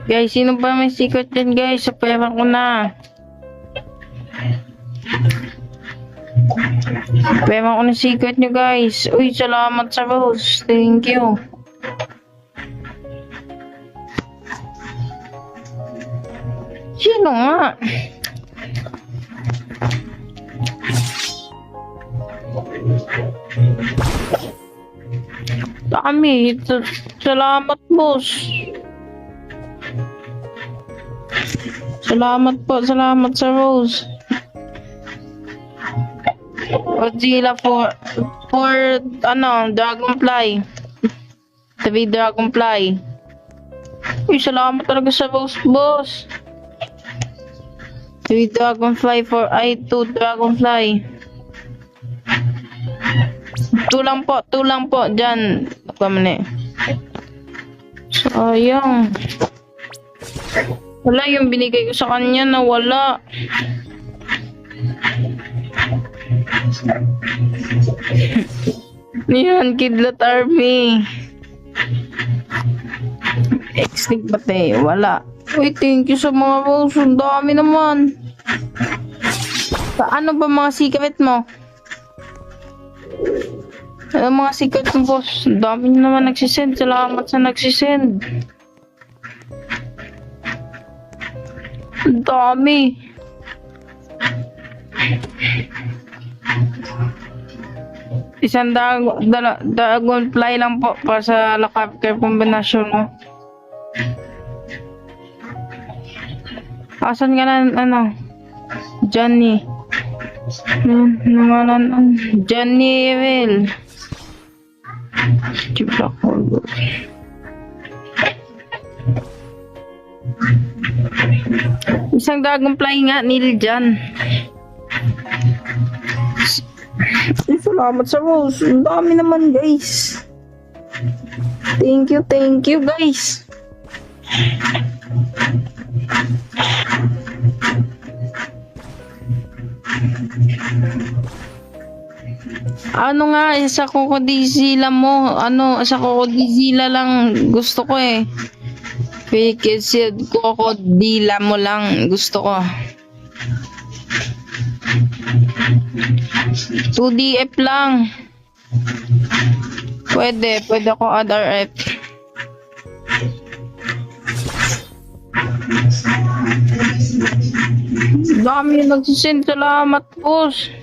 Guys, sino ba may secret dyan guys? Sa pera ko na. Pera ko na secret nyo guys. Uy, salamat sa Rose. Thank you. Sino nga? Dami. Salamat boss. Salamat po, salamat sa Rose. Godzilla for Dragonfly. Sabi Dragonfly. Uy, salamat talaga sa Rose, boss. Sabi Dragonfly for Dragonfly. Tulang po, dyan. Pamane. Sayang. Wala yung binigay ko sa kanya na wala. Yan, Kidlat Army. Extinct bate, wala. Uy, thank you sa mga rose. Ang dami naman. Ano ba mga secret mo? Ano mga secret mo, boss? Ang dami nyo naman nagsisend. Salamat sa nagsisend. Ang dami. Isang dragonfly lang po para sa lakapker combination mo. Asan ka na, Johnny? Johnny Evil. Black hole. Isang dragonfly nga, Neil dyan. Salamat sa Rose. Ang dami naman, guys. Thank you, guys. Ano nga, sa Cocodizilla mo, sa Cocodizilla lang gusto ko eh. Kasi Cocodilla mo lang gusto ko. 2DF lang. Pwede ako add RF. Dami nagsisend, salamat boss.